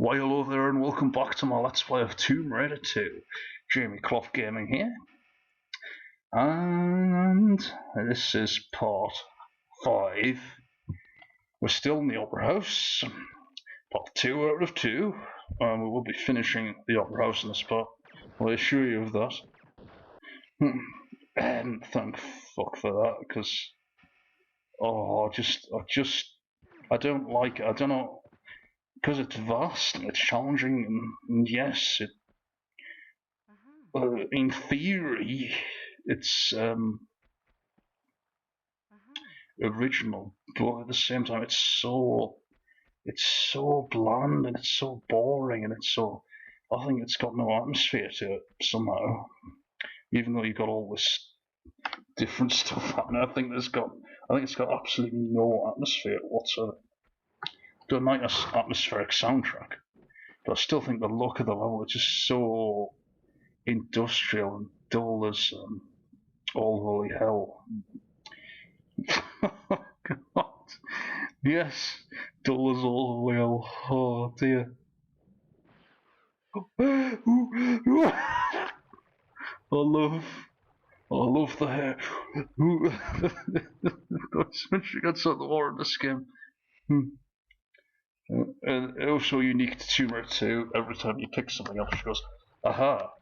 Why hello there and welcome back to my Let's Play of Tomb Raider 2. Jamie Croft Gaming here. And this is part 5. We're still in the Opera House. Part 2 out of 2. We will be finishing the Opera House in this part. I'll assure you of that. Thank fuck for that, because I don't like it. I don't know, because it's vast and it's challenging, and yes, in theory, it's original, but at the same time, it's so bland and it's so boring and I think it's got no atmosphere to it somehow. Even though you've got all this different stuff happening, I think it's got absolutely no atmosphere whatsoever. Got a nice atmospheric soundtrack, but I still think the look of the level is just so industrial and dull as all holy hell. God. Yes, dull as all holy hell. Oh dear. I love the hair. When she gets out the water in this game. And also unique to Tomb Raider 2, every time you pick something up, she goes, aha,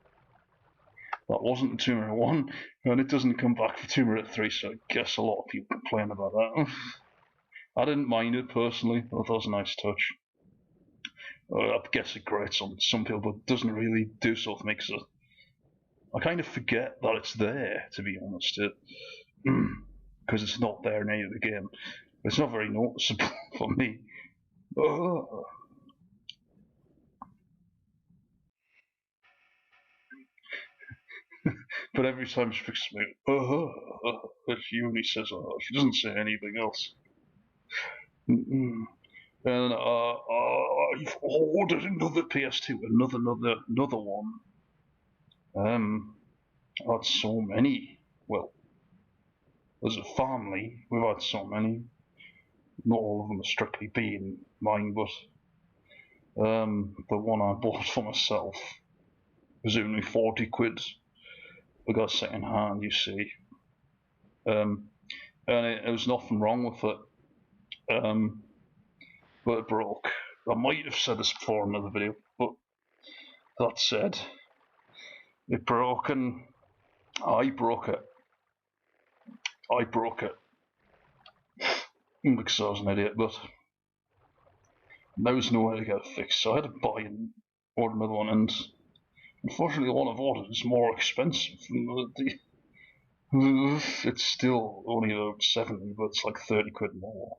that wasn't in Tomb Raider 1, and it doesn't come back for Tomb Raider 3, so I guess a lot of people complain about that. I didn't mind it personally, I thought it was a nice touch. I guess it grates on some people, but it doesn't really do so with me, because I kind of forget that it's there, to be honest, because it's not there in any of the game. It's not very noticeable for me. But every time she picks me, she only says, she doesn't say anything else. And I've ordered another PS2, another one. I've had so many. Well, as a family, we've had so many. Not all of them are strictly being mine, but the one I bought for myself was only 40 quid. I got second hand, you see. And there was nothing wrong with it. But it broke. I might have said this before in another video, but that said, it broke and I broke it. Because I was an idiot, but there was no way to get it fixed, so I had to buy and order another one, and unfortunately the one I've ordered is more expensive. It's still only about 70, but it's like 30 quid more.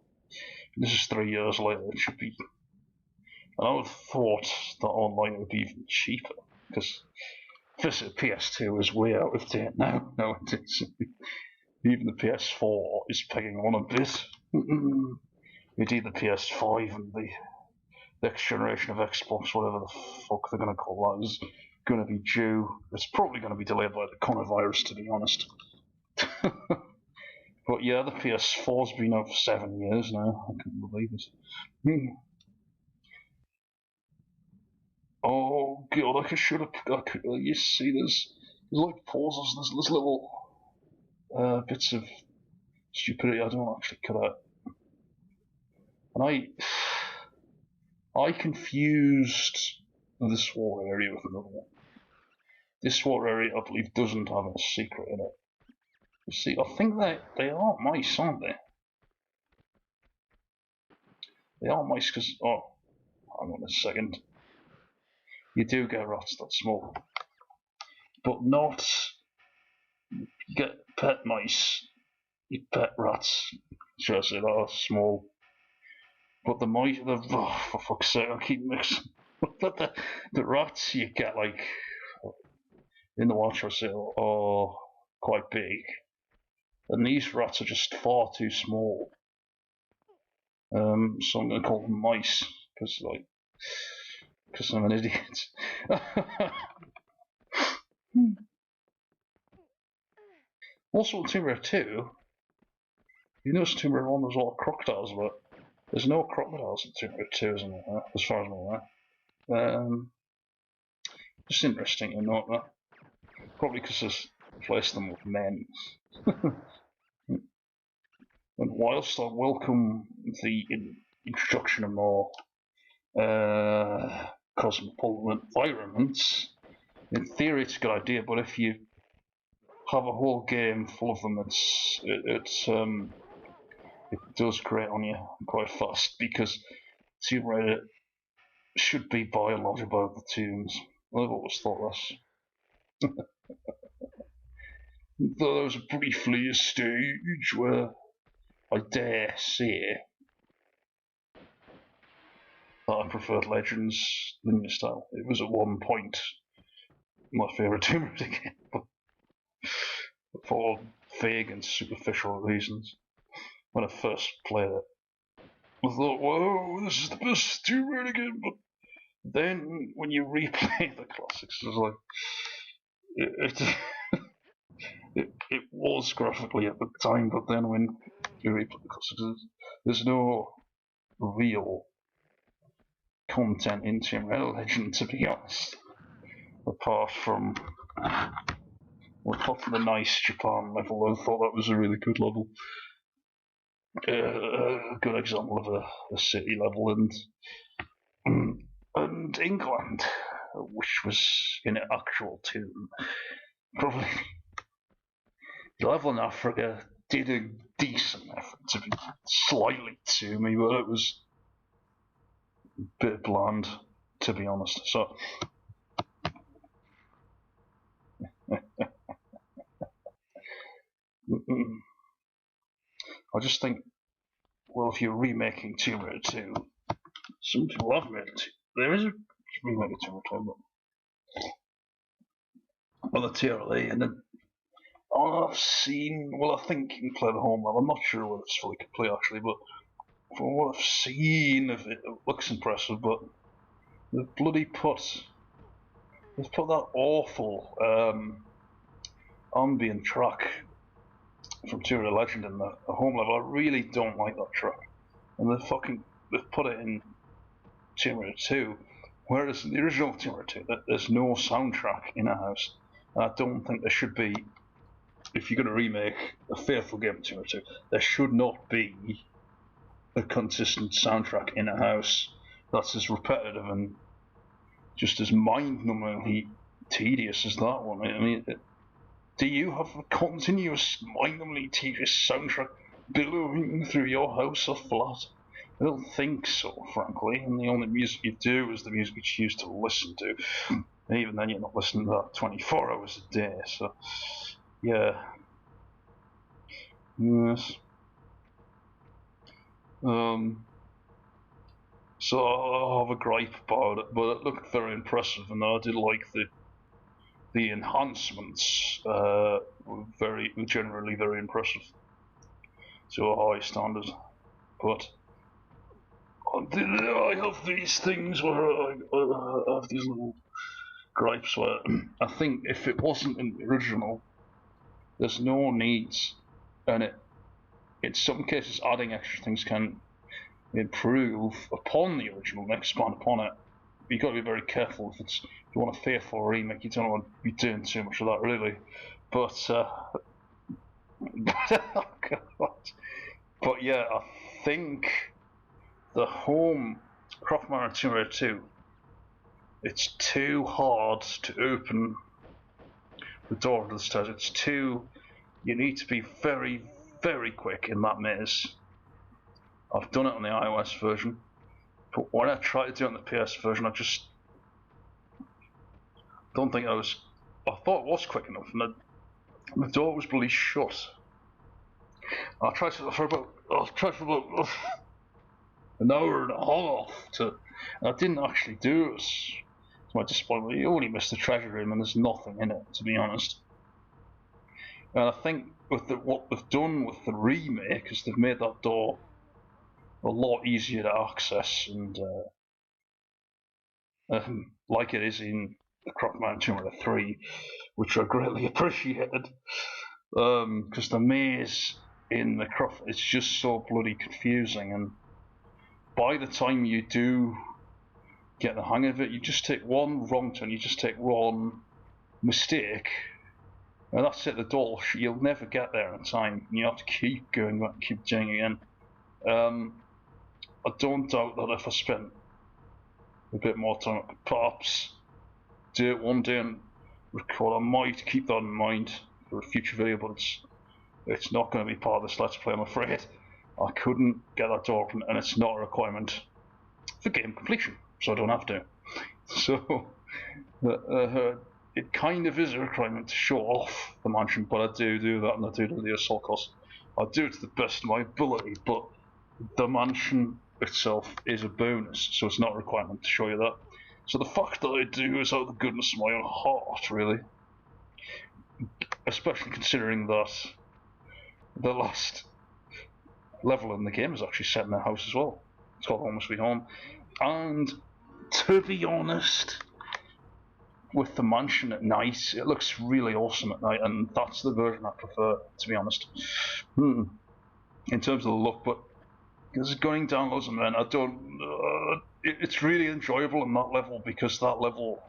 This is 3 years later, it should be. And I would have thought that online would be even cheaper, because this PS2 is way out of date now. No, it is. Even the PS4 is pegging on a bit. Indeed, the PS5 and the next generation of Xbox, whatever the fuck they're going to call that, is going to be due. It's probably going to be delayed by the coronavirus, to be honest. But yeah, the PS4's been out for 7 years now. I can't believe it. Oh god, I should have. You see, there's like pauses. There's little bits of stupidity I don't actually cut out. And I confused this water area with another one. This water area, I believe, doesn't have a secret in it. You see, I think they are mice, aren't they? They are mice because, oh, hang on a second. You do get rats that small, but not. You get pet mice. You pet rats. Should I say that are small? But the mice, for fuck's sake, I keep mixing. But the rats you get, like, in the wild, should I say, are quite big. And these rats are just far too small. So I'm going to call them mice, because I'm an idiot. Also in Tomb Raider 2, you notice Tomb Raider 1 there's a lot of crocodiles, but there's no crocodiles in Tomb Raider 2, isn't there? As far as I'm aware. Just interesting to note that. Probably because I've placed them with men. And whilst I welcome the introduction of more cosmopolitan environments, in theory it's a good idea, but if you have a whole game full of them, it does grate on you quite fast, because Tomb Raider should be by and large about the tombs. I've always thought this. Though there was briefly a stage where I dare say that I preferred Legends linear style. It was at one point my favourite Tomb Raider game, but for vague and superficial reasons. When I first played it, I thought, whoa, this is the best Tomb Raider game, but then when you replay the classics, it's like, it was graphically at the time, but then when you replay the classics, there's no real content in Tomb Raider Legend, to be honest. Apart from the nice Japan level, I thought that was a really good level. A good example of a city level, and England, which was in an actual tomb. Probably the level in Africa did a decent effort to be slightly toomy, but it was a bit bland, to be honest. So I just think, well, if you're remaking Tomb Raider 2, some people have made it. There is a remake of Tomb Raider 2, but on the TRLA, and then I've seen, well, I think you can play the home level. I'm not sure whether it's fully complete actually, but from what I've seen of it, it looks impressive. But they've put that awful ambient track from Tomb Raider Legend in the home level. I really don't like that track, and they've put it in Tomb Raider 2, whereas in the original Tomb Raider 2, there's no soundtrack in a house. And I don't think there should be. If you're going to remake a faithful game of Tomb Raider 2, there should not be a consistent soundtrack in a house that's as repetitive and just as mind-numbingly tedious as that one. I mean, do you have a continuous, mind-numbingly tedious soundtrack billowing through your house or flat? I don't think so, frankly, and the only music you do is the music you choose to listen to. And even then, you're not listening to that 24 hours a day, so yeah. Yes. So I have a gripe about it, but it looked very impressive, and I did like the enhancements. Were generally very impressive to a high standard. But I have these things where I have these little gripes where I think if it wasn't in the original, there's no needs, and in some cases adding extra things can improve upon the original and expand upon it. You've got to be very careful if you want a faithful remake. You don't want to be doing too much of that, really. But but yeah, I think the home Croft MANOR Tomb Raider 2, it's too hard to open the door to the stairs. You need to be very, very quick in that maze. I've done it on the iOS version, but when I tried to do it on the PS version, I just don't think I thought it was quick enough, and the door was bloody shut. I tried for about an hour and a half and I didn't actually do it. To my disappointment, you only missed the treasure room, and there's nothing in it, to be honest. And I think with what they've done with the remake is they've made that door a lot easier to access, and like it is in the Croft MANOR Tomb Raider 3, which I greatly appreciated, because the maze in the Croft is just so bloody confusing, and by the time you do get the hang of it. You just take one wrong turn, you just take one mistake, and that's it, the door. You'll never get there in time. You have to keep going back, keep doing it again. I don't doubt that if I spent a bit more time, I could perhaps do it one day and record. I might keep that in mind for a future video, but it's not going to be part of this Let's Play, I'm afraid. I couldn't get that door open, and it's not a requirement for game completion, so I don't have to. So it kind of is a requirement to show off the mansion, but I do that, and I do the assault course. I do it to the best of my ability, but the mansion itself is a bonus, so it's not a requirement to show you that. So the fact that I do is out of the goodness of my own heart, really. Especially considering that the last level in the game is actually set in a house as well. It's called Home Sweet Home. And to be honest, with the mansion at night, it looks really awesome at night, and that's the version I prefer, to be honest. In terms of the look, but because going down loads of men, I don't. It's really enjoyable in that level because that level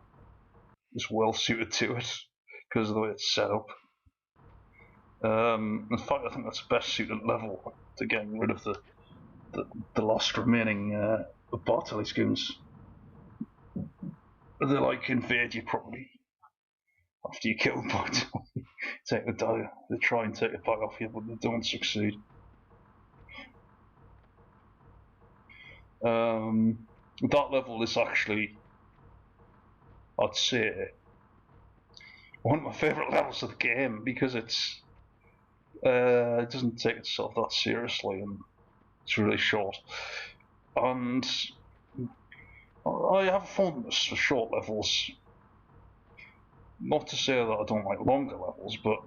is well suited to it because of the way it's set up. In fact, I think that's the best suited level to getting rid of the last remaining Bartley's goons. They like invade your property after you kill them, take the dagger. They try and take it back off you, but they don't succeed. That level is actually, I'd say, one of my favourite levels of the game because it doesn't take itself that seriously and it's really short. And I have a fondness for short levels. Not to say that I don't like longer levels, but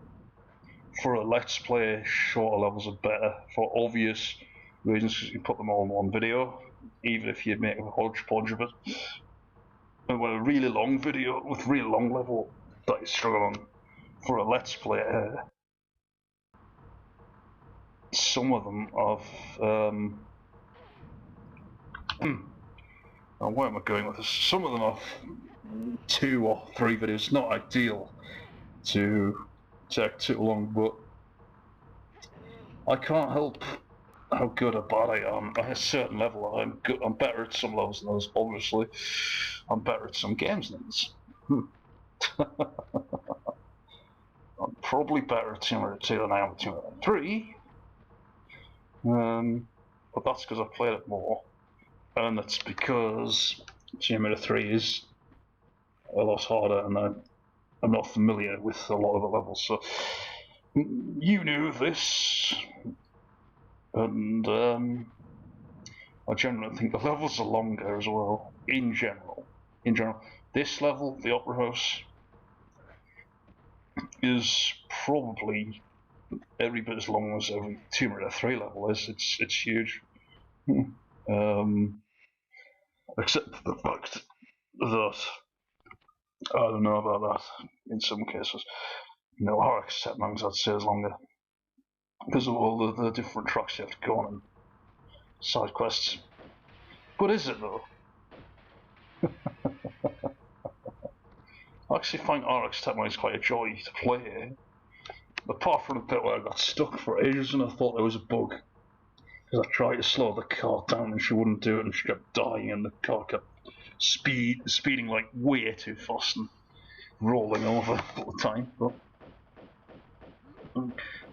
for a Let's Play, shorter levels are better for obvious reasons because you can put them all in one video, even if you make a hodgepodge of it. And with a really long video with really long level that you struggle on for a Let's Play, some of them have where am I going with this? Some of them have 2 or 3 videos. Not ideal to take too long, but I can't help how good or bad I am. At a certain level, I'm good. I'm better at some levels than others. Obviously, I'm better at some games than others. I'm probably better at Tomb Raider 2 than I am at Tomb Raider 3. But that's because I've played it more. And that's because Tomb Raider 3 is a lot harder and I'm not familiar with a lot of the levels. So you knew this. And I generally think the levels are longer as well, in general. This level, the Opera House, is probably every bit as long as every Tomb Raider 3 level is. It's huge. Except for the fact that I don't know about that in some cases. No, RX Setmangs I'd say is longer because of all the different tracks you have to go on and side quests. But is it though? I actually find RX Setmangs quite a joy to play. Apart from the bit where I got stuck for ages and I thought there was a bug. Because I tried to slow the car down and she wouldn't do it and she kept dying and the car kept speeding like way too fast and rolling over all the time. But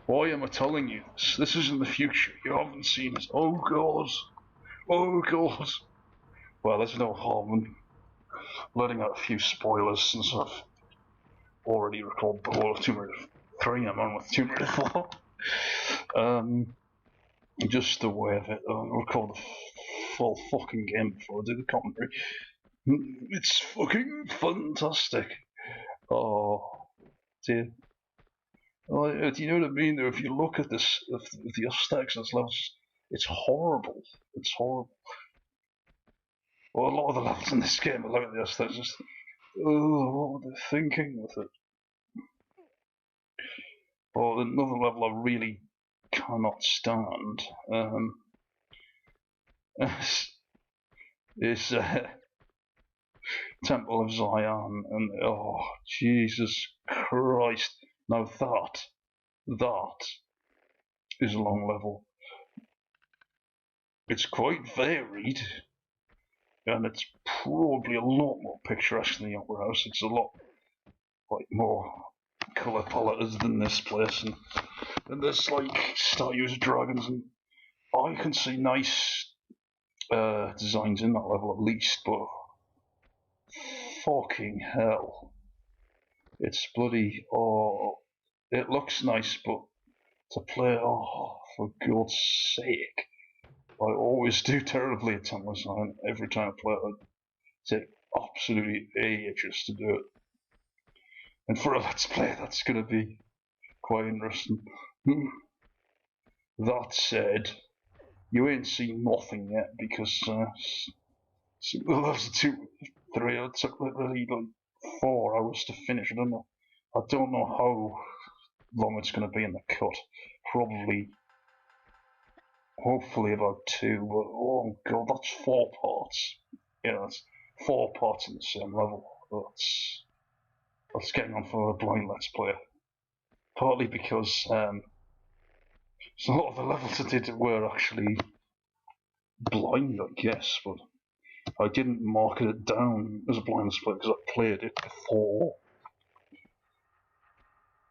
why am I telling you this? This is in the future. You haven't seen it. Oh god. Oh god. Well, there's no harm in letting out a few spoilers since I've already recorded the whole of Tomb Raider 3. I'm on with Tomb Raider 4. Just the way of it. I'll record the full fucking game before I do the commentary. It's fucking fantastic. Oh dear. Well, do you know what I mean? Though, if you look at this, the aesthetics of this level, it's horrible. It's horrible. Well, a lot of the levels in this game, I look at the aesthetics, just, oh, what were they thinking with it? Well, another level I really cannot stand is Temple of Zion, and oh, Jesus Christ. Now that is a long level. It's quite varied, and it's probably a lot more picturesque than the Opera House. It's a lot more colour palettes than this place, and there's like statues of dragons, and I can see nice designs in that level at least, but fucking hell, it's bloody, oh, it looks nice, but to play, oh, for God's sake, I always do terribly at Temple of Zion. Every time I play it, I take absolutely ages to do it. And for a Let's Play, that's going to be quite interesting. That said, you ain't seen nothing yet, because the levels 2, 3, it took literally like 4 hours to finish. I don't know how long it's going to be in the cut. Probably, hopefully about 2, but oh god, that's 4 parts. Yeah, that's 4 parts in the same level. That's getting on for a blind Let's Player. Partly because so a lot of the levels I did were actually blind, I guess, but I didn't mark it down as a blind Let's Player because I played it before.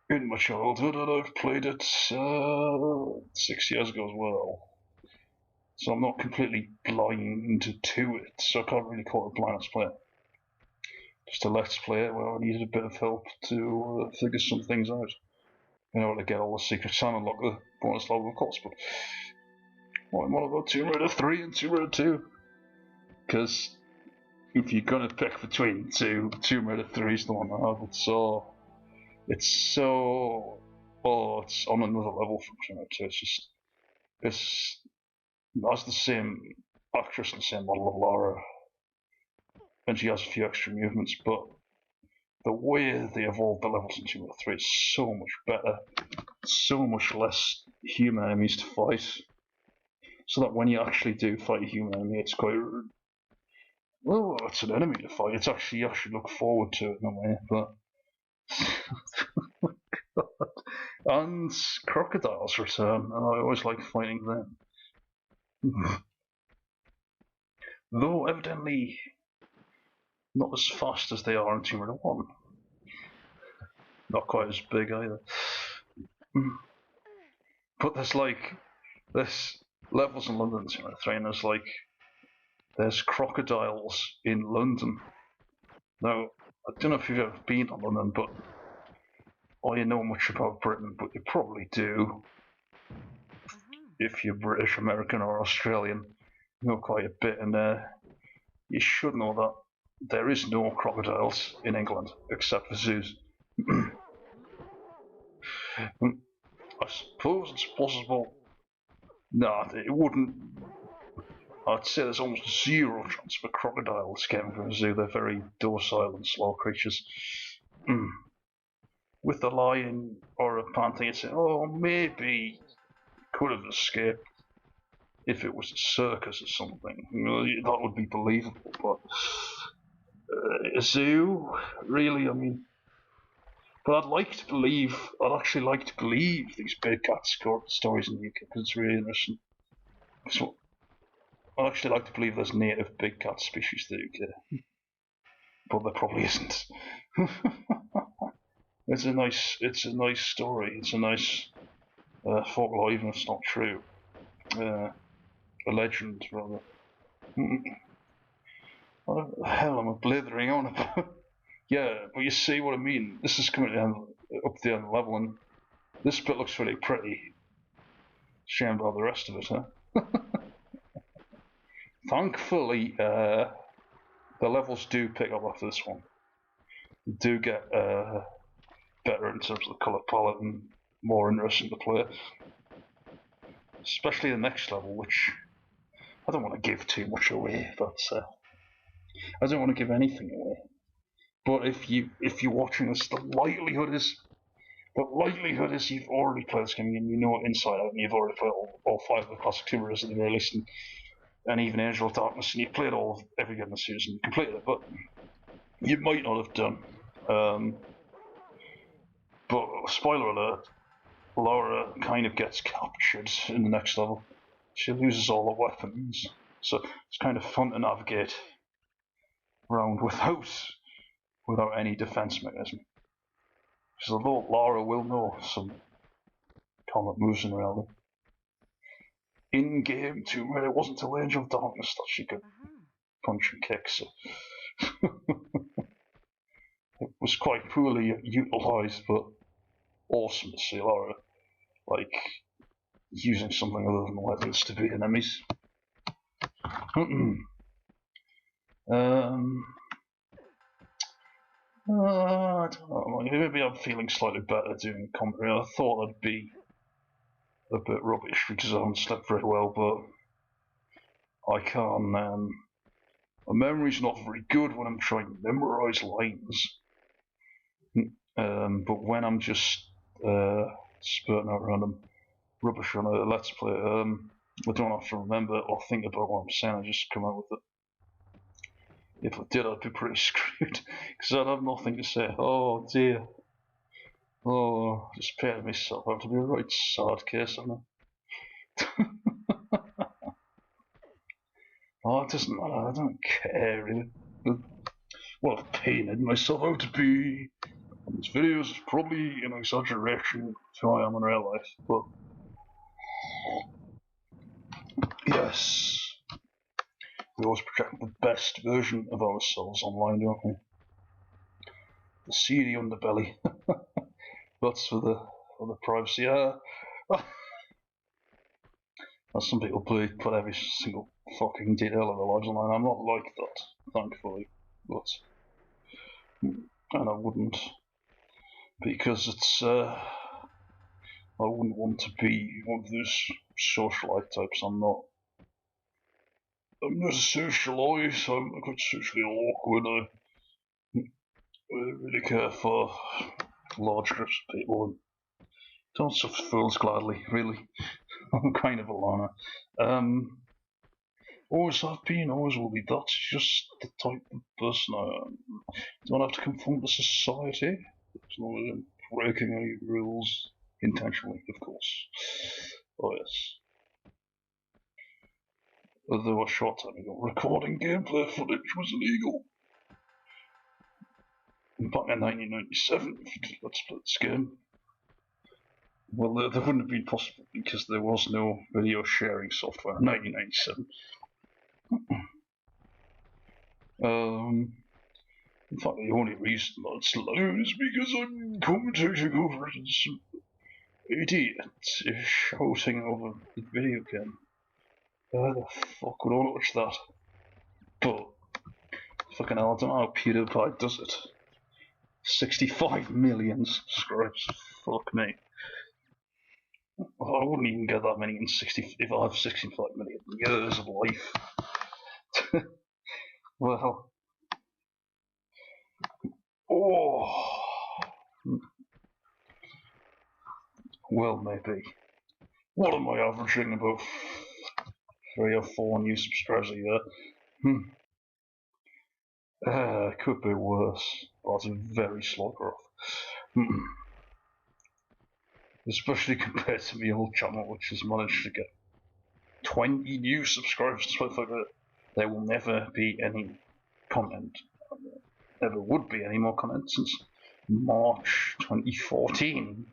In my childhood, and I've played it 6 years ago as well. So I'm not completely blind to it, so I can't really call it a blind Let's Play. Just a Let's Play where I needed a bit of help to figure some things out. In order to get all the secrets and unlock the bonus level, of course, but I want to go Tomb Raider 3 and Tomb Raider 2. Because if you're going to pick between two, Tomb Raider 3 is the one I have. It's on another level from Tomb Raider 2. It has the same actress and the same model of Lara, and she has a few extra movements, but the way they evolved the levels in Tomb Raider 3 is so much better, so much less human enemies to fight, so that when you actually do fight a human enemy, it's quite, well, it's an enemy to fight. It's actually, you actually look forward to it in a way, but and crocodiles return, and I always like fighting them. Though evidently not as fast as they are in Tomb Raider 1. Not quite as big either. But there's levels in London in Tomb Raider 3, and there's crocodiles in London. Now, I don't know if you've ever been to London, or you know much about Britain, but you probably do. If you're British, American, or Australian, you know quite a bit, and you should know that there is no crocodiles in England except for zoos. I suppose it's possible. Nah, it wouldn't. I'd say there's almost zero chance of a crocodile escaping from a zoo. They're very docile and slow creatures. With a lion or a panther, you'd say, oh, maybe could have escaped if it was a circus or something. That would be believable, but a zoo, really? I mean, but I'd actually like to believe these big cat stories in the UK because it's really interesting. So I'd actually like to believe there's native big cat species in the UK, but there probably isn't. It's a nice story. It's a nice folklore, even if it's not true. A legend, rather. What the hell am I blithering on about? Yeah, but you see what I mean. This is coming up the end level, and this bit looks really pretty. Shame about the rest of it, huh? Thankfully, the levels do pick up after this one. They do get better in terms of the colour palette and more interesting to play. Especially the next level, which I don't want to give too much away, but I don't want to give anything away. But if you're watching this, the likelihood is you've already played this game and you know it inside out, and you've already played all 5 of the classic Tomb Raiders at the very least, and even Angel of Darkness, and you've played every game in the series and you completed it. But you might not have done. But spoiler alert, Lara kind of gets captured in the next level. She loses all her weapons, so it's kind of fun to navigate around without any defense mechanism. Because although Lara will know some combat moves in reality, in game Tomb Raider it wasn't till Angel of Darkness that she could punch and kick, so it was quite poorly utilised, but awesome to see Lara like using something other than weapons to beat enemies. I don't know, maybe I'm feeling slightly better doing commentary. I thought I'd be a bit rubbish because I haven't slept very well, but I can't. My memory's not very good when I'm trying to memorise lines. But when I'm just spurting out random rubbish on a Let's Play, I don't have to remember or think about what I'm saying, I just come out with it. If I did, I'd be pretty screwed, because I'd have nothing to say. Oh dear. Oh, I just painted myself out to be a right sad case, haven't I? Oh, it doesn't matter, I don't care really. What I've painted myself out to be on these videos is probably an exaggeration to how I am in real life, but yes, we always project the best version of ourselves online, don't we? The seedy underbelly. That's for the privacy. As some people put every single fucking detail of their lives online. I'm not like that, thankfully, but and I wouldn't, because it's I wouldn't want to be one of those socialite types. I'm not a socialite. I'm quite socially awkward. I really care for large groups of people and don't suffer fools gladly, really. I'm kind of a loner. Always have been, always will be. That's just the type of person I am. Don't have to conform to society. As long as I'm breaking any rules intentionally, of course. Oh yes. Although a short time ago, recording gameplay footage was illegal. Back in 1997, if you did Let's Play this game. Well, there wouldn't have been possible because there was no video sharing software in 1997. In fact, the only reason that it's allowed is because I'm commentating over it and some idiot is shouting over the video game. Why the fuck would I watch that? But, fucking hell, I don't know how PewDiePie does it. 65 million subscribers, fuck me. I wouldn't even get that many in 65 million years of life. Well, well, maybe. What am I averaging? About 3 or 4 new subscribers a year? It could be worse. That's a very slow growth. Especially compared to my old channel, which has managed to get 20 new subscribers despite the fact that there will never be any content. Never would be any more content since March 2014.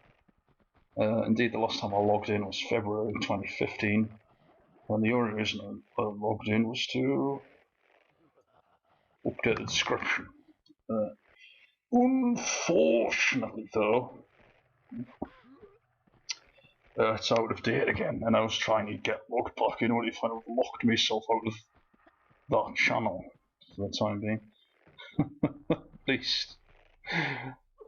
Indeed, the last time I logged in was February 2015, and the only reason I logged in was to update the description. Unfortunately, though, it's out of date again, and I was trying to get logged back in, only to find I've locked myself out of that channel for the time being. At least.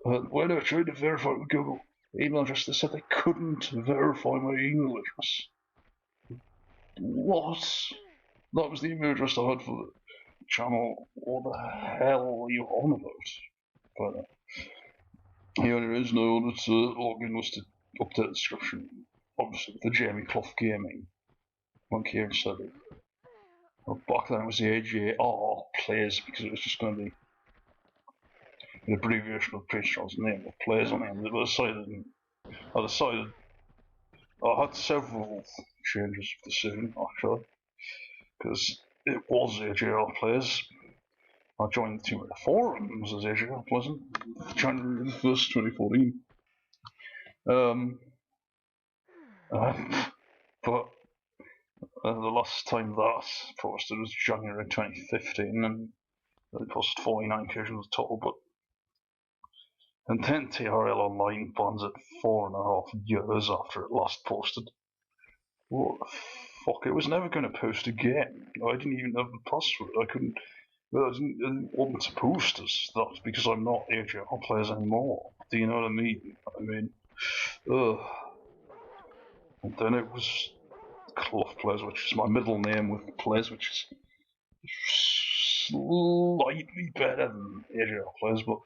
When I tried to verify with Google email address, they said they couldn't verify my email address. What? That was the email address I had for the channel. What the hell are you on about? But the only reason I wanted to log in was to update the description. Obviously, with the Jamie Clough Gaming monkey here instead of back then it was the AJR plays because it was just going to be the abbreviation of Patreon's name, the player's name. I decided I had several changes of decision actually, because it was AJR Players. I joined the Tomb Raider forums as AJR Players on January 1st, 2014. But the last time that posted was January 2015, and I posted 49 occasions total, but and then TRL Online bans it 4.5 years after it last posted. What the fuck? It was never going to post again. I didn't even have the password. I didn't want to post as that because I'm not AJR Players anymore. Do you know what I mean? Ugh. And then it was Croft Players, which is my middle name with Players, which is slightly better than AJR Players, but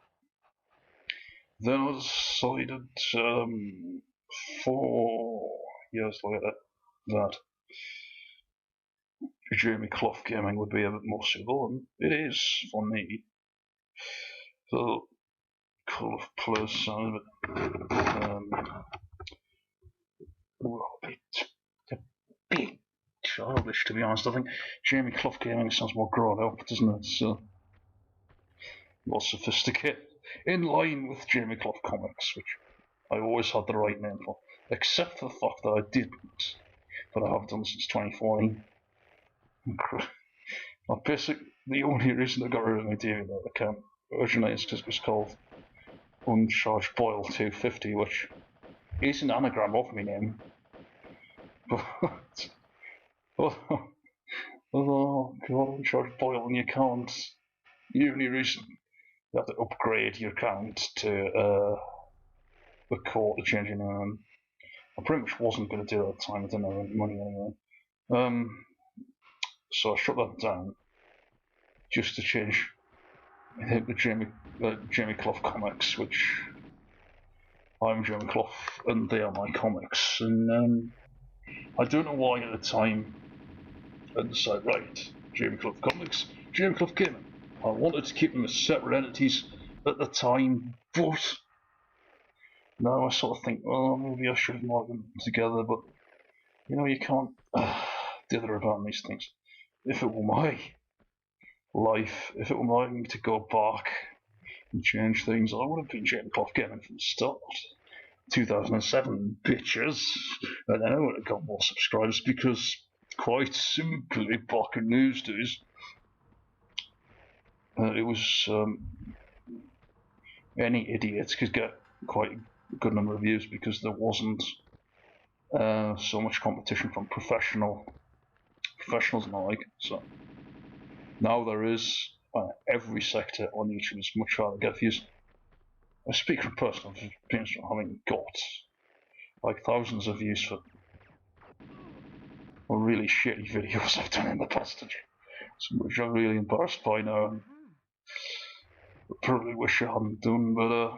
then I decided 4 years later that Jamie Clough Gaming would be a bit more suitable, and it is for me. So, Clough Players sounds a bit childish, to be honest. I think Jamie Clough Gaming sounds more grown up, doesn't it? So, more sophisticated. In line with Jamie Clough Comics, which I always had the right name for, except for the fact that I didn't, but I have done since 2014. The only reason I got rid of my DVDA account originally is because it was called Uncharged Boyle 250, which is an anagram of my name. But oh god, Uncharged Boyle, and you can't. The only reason you have to upgrade your account to the court to change your name. I pretty much wasn't going to do it at the time. I didn't have any money anyway. So I shut that down just to change the Jamie Clough Comics, which I'm Jamie Clough and they are my comics. And I don't know why at the time I decided, right, Jamie Clough Comics, Jamie Clough Gaming. I wanted to keep them as separate entities at the time, but now I sort of think, well, maybe I should have marked them together, but you know, you can't dither about these things. If it were my life, if it were mine to go back and change things, I would have been Jamie Clough Gaming from the start. 2007, bitches, and then I would have got more subscribers because, quite simply, back in those days, it was any idiot could get quite a good number of views because there wasn't so much competition from professionals and the like. So now there is every sector on YouTube is much harder to get views. I speak from personal experience from having got like thousands of views for really shitty videos I've done in the past, which I'm really embarrassed by now. And I probably wish I hadn't done, but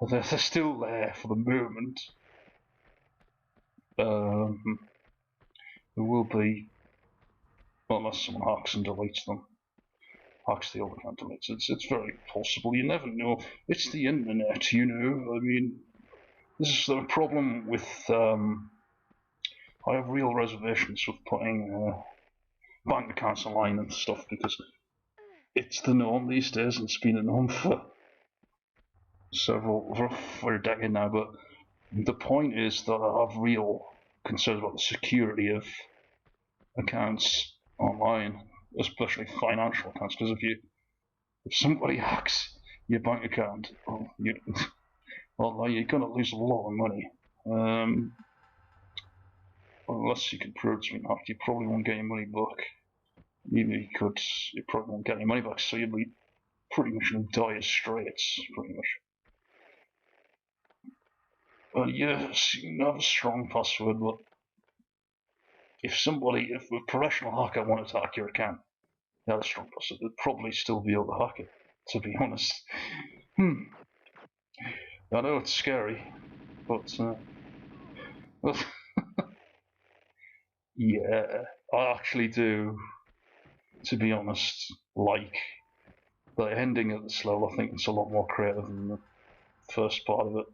they're still there for the moment. There will be, unless someone hacks and deletes them. Hacks the old account deletes. It's very possible. You never know. It's the internet, you know. I mean, this is the problem with. I have real reservations with putting bank accounts online and stuff because it's the norm these days, and it's been the norm for a decade now. But the point is that I have real concerns about the security of accounts online, especially financial accounts, because if somebody hacks your bank account, you're going to lose a lot of money. Unless you can prove it's been hacked, you probably won't get your money back. Even if you could, you probably won't get your money back, so you'll be pretty much in dire straits, pretty much. Yes, you can have a strong password, but if a professional hacker wanted to hack your account, they had a strong password, they'd probably still be able to hack it, to be honest. I know it's scary, but yeah, I actually do, to be honest, like The ending of this level, I think it's a lot more creative than the first part of it.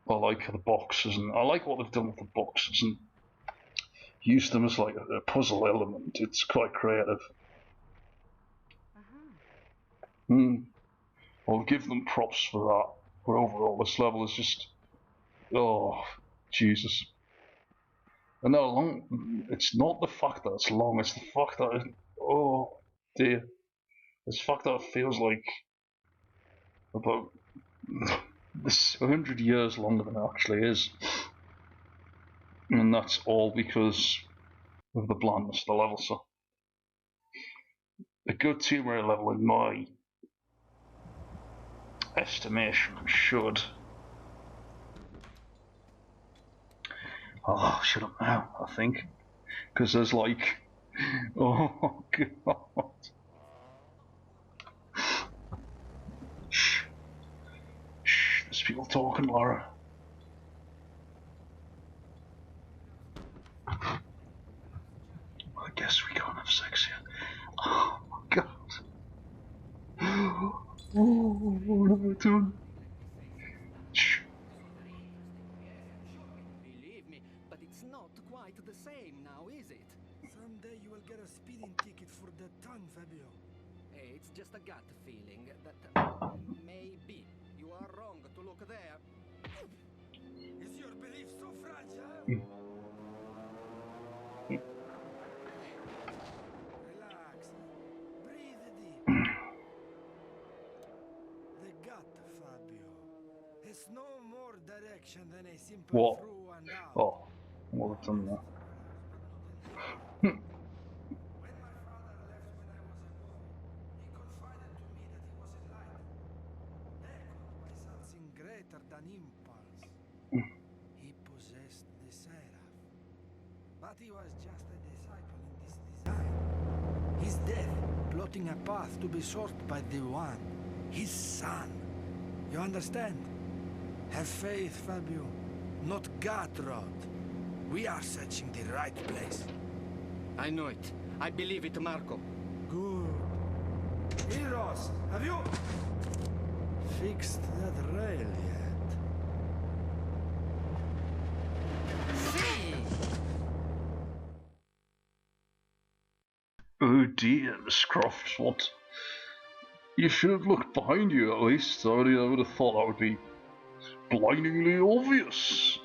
I like the boxes, and I like what they've done with the boxes and used them as like a puzzle element. It's quite creative. I'll give them props for that. But overall, this level is just, oh, Jesus. And how long? It's not the fact that it's long. It's the fact that oh dear, it's the fact that it feels like about this 100 years longer than it actually is, and that's all because of the blandness of the level. So, a good Tomb Raider level, in my estimation, should. Oh, shut up now, I think. Because there's like. Oh, God. Shh. Shh, there's people talking, Lara. I guess we can't have sex here. Oh, my God. Oh, what have I done? Shh. Believe me, but it's not quite the same now, is it? Someday you will get a speeding ticket for that tongue, Fabio. Hey, it's just a gut feeling that maybe you are wrong to look there. Is your belief so fragile? Relax. Breathe deep. The gut, Fabio. Has no more direction than a simple What? through and out. Oh, what have I done there? When my father left when I was a boy, he confided to me that he was enlightened, echoed by something greater than impulse. He possessed the Seraph, but he was just a disciple in this design. His death, plotting a path to be sought by the One, his son. You understand? Have faith, Fabio. Not gut rot. We are searching the right place. I know it. I believe it, Marco. Good. Heroes, have you fixed that rail yet? See! Oh dear, Miss Croft, what? You should have looked behind you at least. I would have thought that would be blindingly obvious.